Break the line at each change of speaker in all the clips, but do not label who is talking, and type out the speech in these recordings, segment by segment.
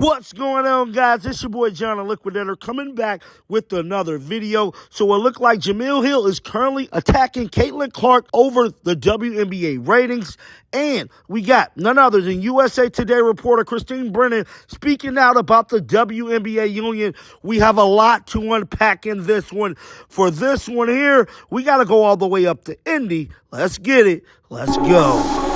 What's going on, guys? It's your boy John, the Liquidator, coming back with another video. So it looked like Jemela Hill is currently attacking Caitlin Clark over the WNBA ratings. And we got none other than USA Today reporter Christine Brennan speaking out about the WNBA union. We have a lot to unpack in this one. For this one here, we got to go all the way up to Indy. Let's get it. Let's go.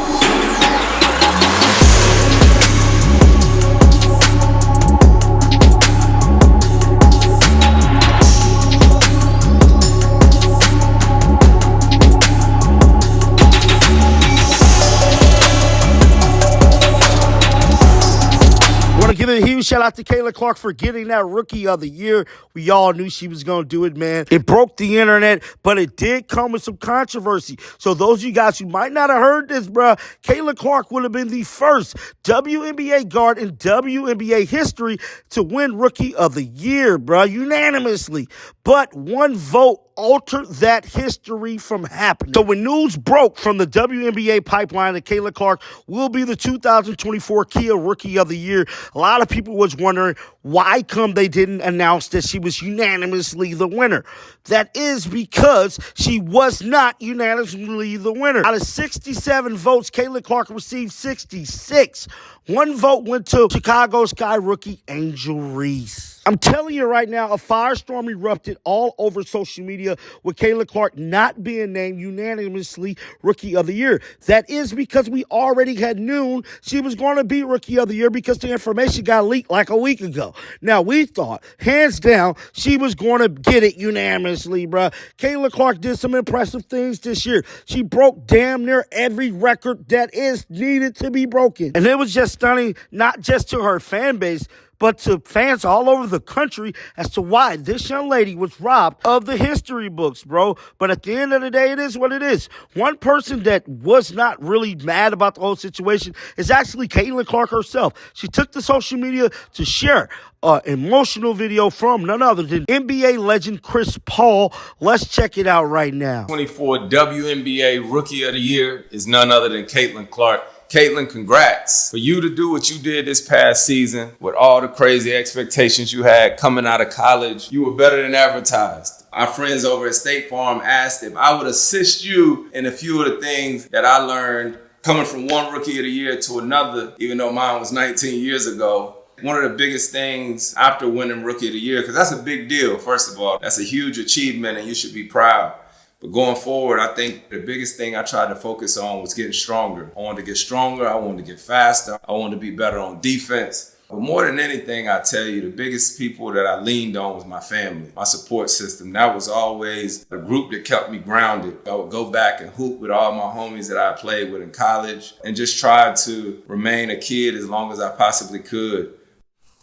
Give a huge shout out to Caitlin Clark for getting that Rookie of the Year. We all knew she was going to do it, man. It broke the internet, but it did come with some controversy. So those of you guys who might not have heard this, bro, Caitlin Clark would have been the first WNBA guard in WNBA history to win Rookie of the Year, bro, unanimously. But one vote altered that history from happening. So when news broke from the WNBA pipeline that Caitlin Clark will be the 2024 Kia Rookie of the Year, a lot of people was wondering why come they didn't announce that she was unanimously the winner. That is because she was not unanimously the winner. Out of 67 votes, Caitlin Clark received 66. One vote went to Chicago Sky rookie Angel Reese. I'm telling you right now, a firestorm erupted all over social media with Caitlin Clark not being named unanimously Rookie of the Year. That is because we already had known she was going to be Rookie of the Year because the information got leaked like a week ago. Now, we thought, hands down, she was going to get it unanimously, bro. Caitlin Clark did some impressive things this year. She broke damn near every record that is needed to be broken. And it was just stunning, not just to her fan base, but to fans all over the country as to why this young lady was robbed of the history books, bro. But at the end of the day, it is what it is. One person that was not really mad about the whole situation is actually Caitlin Clark herself. She took to social media to share an emotional video from none other than NBA legend Chris Paul. Let's check it out right now.
24 WNBA Rookie of the Year is none other than Caitlin Clark. Caitlin, congrats. For you to do what you did this past season with all the crazy expectations you had coming out of college, you were better than advertised. Our friends over at State Farm asked if I would assist you in a few of the things that I learned coming from one Rookie of the Year to another, even though mine was 19 years ago. One of the biggest things after winning Rookie of the Year, because that's a big deal, first of all. That's a huge achievement and you should be proud. But going forward, I think the biggest thing I tried to focus on was getting stronger. I wanted to get stronger. I wanted to get faster. I wanted to be better on defense. But more than anything, I tell you, the biggest people that I leaned on was my family, my support system. That was always a group that kept me grounded. I would go back and hoop with all my homies that I played with in college and just try to remain a kid as long as I possibly could.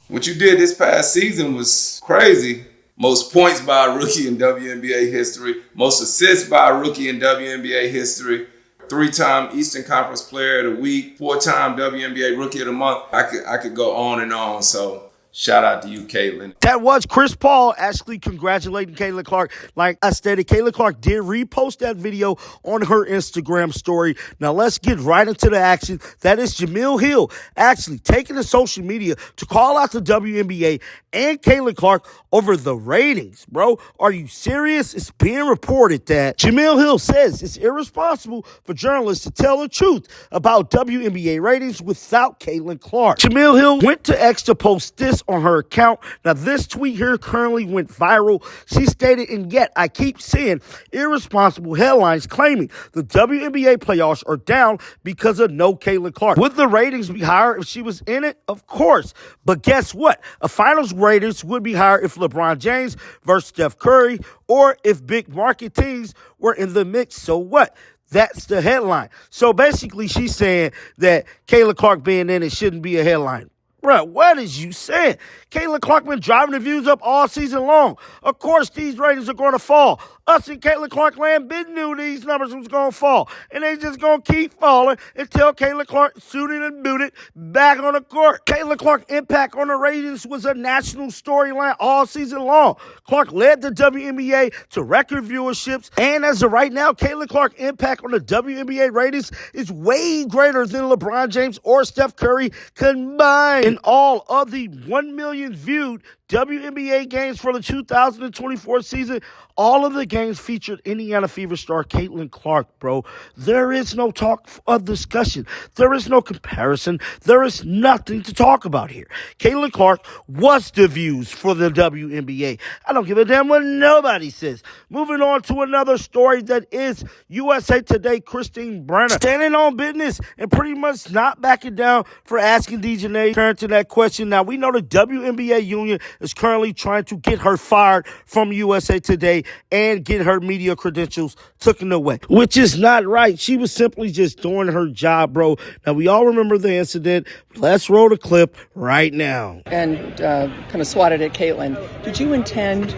What you did this past season was crazy. Most points by a rookie in WNBA history. Most assists by a rookie in WNBA history. 3-time Eastern Conference Player of the Week. 4-time WNBA Rookie of the Month. I could go on and on. So shout out to you, Caitlin.
That was Chris Paul actually congratulating Caitlin Clark. Like I stated, Caitlin Clark did repost that video on her Instagram story. Now let's get right into the action. That is Jemela Hill actually taking to social media to call out the WNBA and Caitlin Clark over the ratings, bro. Are you serious? It's being reported that Jemela Hill says it's irresponsible for journalists to tell the truth about WNBA ratings without Caitlin Clark. Jemela Hill went to X to post this on her account. Now, this tweet here currently went viral. She stated, and yet I keep seeing irresponsible headlines claiming the WNBA playoffs are down because of no Caitlin Clark. Would the ratings be higher if she was in it? Of course. But guess what? A finals ratings would be higher if LeBron James versus Steph Curry or if big market teams were in the mix. So what? That's the headline. So basically, she's saying that Caitlin Clark being in it shouldn't be a headline. Bro, what is you saying? Caitlin Clark been driving the views up all season long. Of course, these ratings are going to fall. Us in Caitlin Clark land been knew these numbers was going to fall. And they just going to keep falling until Caitlin Clark suited and booted back on the court. Caitlin Clark's impact on the ratings was a national storyline all season long. Clark led the WNBA to record viewerships. And as of right now, Caitlin Clark's impact on the WNBA ratings is way greater than LeBron James or Steph Curry combined. In all of the 1 million viewed WNBA games for the 2024 season, all of the games featured Indiana Fever star Caitlin Clark, bro. There is no talk of discussion. There is no comparison. There is nothing to talk about here. Caitlin Clark was the views for the WNBA. I don't give a damn what nobody says. Moving on to another story that is USA Today, Christine Brennan standing on business and pretty much not backing down for asking DiJonai Carrington that question. Now, we know the WNBA union is currently trying to get her fired from USA Today and get her media credentials taken away, which is not right. She was simply just doing her job, bro. Now, we all remember the incident. Let's roll the clip right now.
And kind of swatted at Caitlin. Did you intend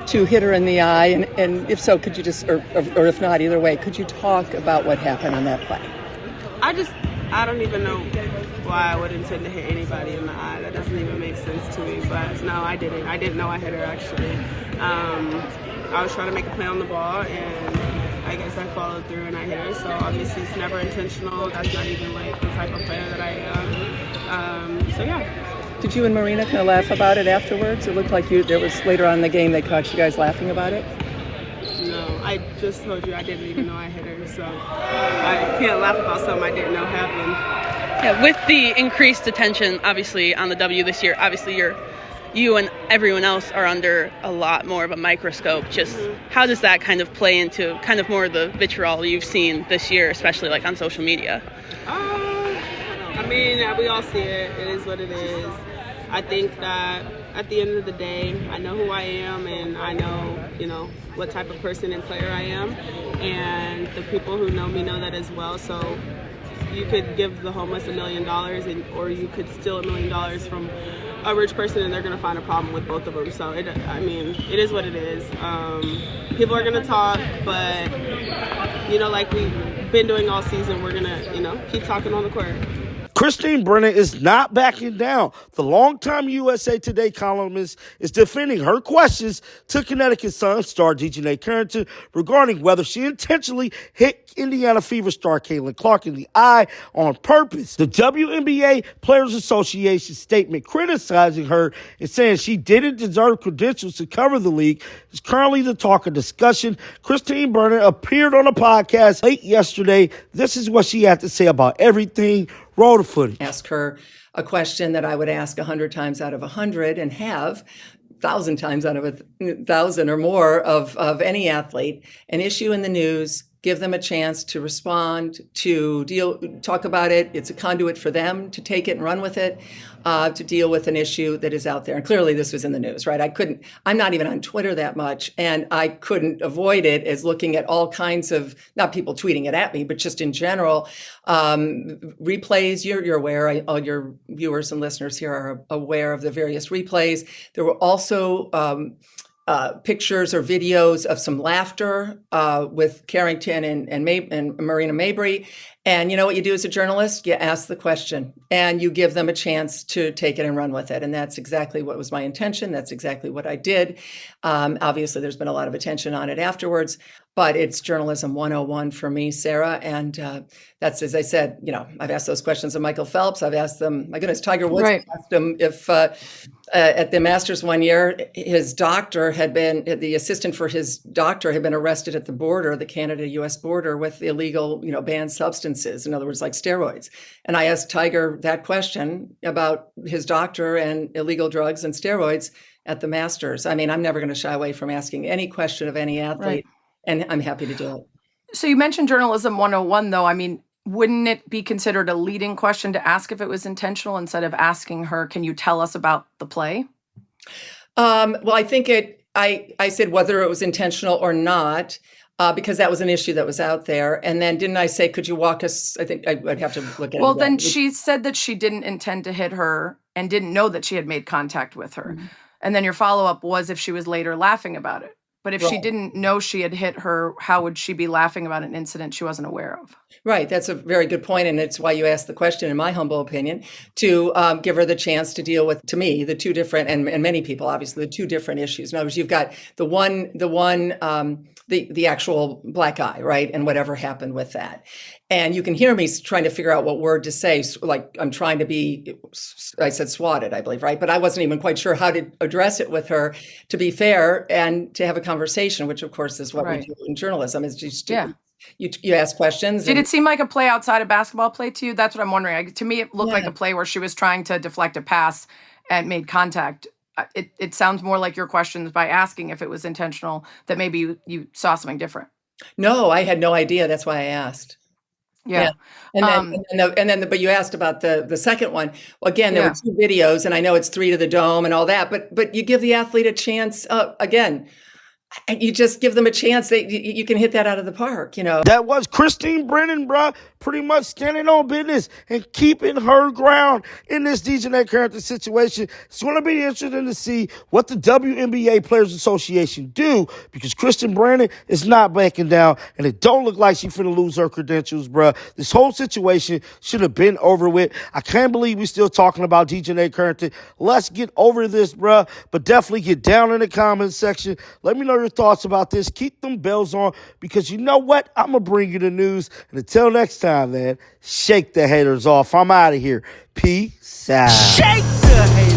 to hit her in the eye? And if so, could you just, or if not, either way, could you talk about what happened on that play?
I don't even know why I would intend to hit anybody in the eye. That doesn't even make sense to me. But no, I didn't. I didn't know I hit her, actually. I was trying to make a play on the ball, and I guess I followed through and I hit her. So obviously it's never intentional. That's not even like the type of player that I am. So yeah.
Did you and Marina kind of laugh about it afterwards? It looked like there was later on in the game they caught you guys laughing about it.
No, I just told you I didn't even know I hit her, so I can't laugh about something I didn't know happened.
Yeah, with the increased attention, obviously, on the W this year, obviously you and everyone else are under a lot more of a microscope. Just how does that kind of play into kind of more of the vitriol you've seen this year, especially like on social media?
I mean, we all see it. It is what it is. I think that at the end of the day, I know who I am, and I know, what type of person and player I am, and the people who know me know that as well. So you could give the homeless $1 million, or you could steal $1 million from a rich person, and they're going to find a problem with both of them. So it is what it is. People are going to talk, but like we've been doing all season, we're going to keep talking on the court.
Christine Brennan is not backing down. The longtime USA Today columnist is defending her questions to Connecticut Sun star DiJonai Carrington regarding whether she intentionally hit Indiana Fever star Caitlin Clark in the eye on purpose. The WNBA Players Association statement criticizing her and saying she didn't deserve credentials to cover the league is currently the talk of discussion. Christine Brennan appeared on a podcast late yesterday. This is what she had to say about everything. Roll the footage.
Ask her a question that I would ask 100 times out of 100 and have 1,000 times out of 1,000 or more of any athlete. An issue in the news, give them a chance to respond, to talk about it. It's a conduit for them to take it and run with it, to deal with an issue that is out there. And clearly this was in the news, right? I'm not even on Twitter that much, and I couldn't avoid it as looking at all kinds of, not people tweeting it at me, but just in general, replays. You're aware, all your viewers and listeners here are aware of the various replays. There were also pictures or videos of some laughter with Carrington and Marina Mabry. And you know what you do as a journalist? You ask the question and you give them a chance to take it and run with it. And that's exactly what was my intention. That's exactly what I did. Obviously, there's been a lot of attention on it afterwards, but it's journalism 101 for me, Sarah. And that's, as I said, I've asked those questions of Michael Phelps. I've asked them, my goodness, Tiger Woods asked him if at the Masters one year, his doctor the assistant for his doctor had been arrested at the border, the Canada-US border, with illegal, banned substances. In other words, like steroids. And I asked Tiger that question about his doctor and illegal drugs and steroids at the Masters. I mean, I'm never going to shy away from asking any question of any athlete, right. And I'm happy to do it.
So you mentioned journalism 101, though. I mean, wouldn't it be considered a leading question to ask if it was intentional instead of asking her, can you tell us about the play?
Well, I think I said whether it was intentional or not, because that was an issue that was out there. And then didn't I say, could you walk us? I think I'd have to look at it.
Well, then she said that she didn't intend to hit her and didn't know that she had made contact with her. Mm-hmm. And then your follow-up was if she was later laughing about it. But if she didn't know she had hit her, how would she be laughing about an incident she wasn't aware of?
Right. That's a very good point, and it's why you asked the question, in my humble opinion, to give her the chance to deal with, to me, the two different, and many people, obviously, the two different issues. In other words, you've got the actual black eye, right, and whatever happened with that. And you can hear me trying to figure out what word to say. Like I'm trying to be, I said swatted, I believe, right? But I wasn't even quite sure how to address it with her, to be fair, and to have a conversation, which of course is what we do in journalism, is just you ask questions.
Did it seem like a play outside of basketball play to you? That's what I'm wondering. To me, it looked like a play where she was trying to deflect a pass and made contact. It sounds more like your questions by asking if it was intentional, that maybe you saw something different.
No, I had no idea. That's why I asked.
Yeah.
But you asked about the second one. Well, again, there were two videos, and I know it's 3 to the dome and all that, but you give the athlete a chance, again, you just give them a chance. You can hit that out of the park,
That was Christine Brennan, bruh, pretty much standing on business and keeping her ground in this DiJonai Carrington situation. It's going to be interesting to see what the WNBA Players Association do, because Kristen Brennan is not backing down, and it don't look like she's finna lose her credentials, bruh. This whole situation should have been over with. I can't believe we're still talking about DiJonai Carrington. Let's get over this, bruh, but definitely get down in the comments section. Let me know your thoughts about this. Keep them bells on, because you know what? I'm going to bring you the news. And until next time, man, shake the haters off. I'm out of here. Peace out.
Shake the haters.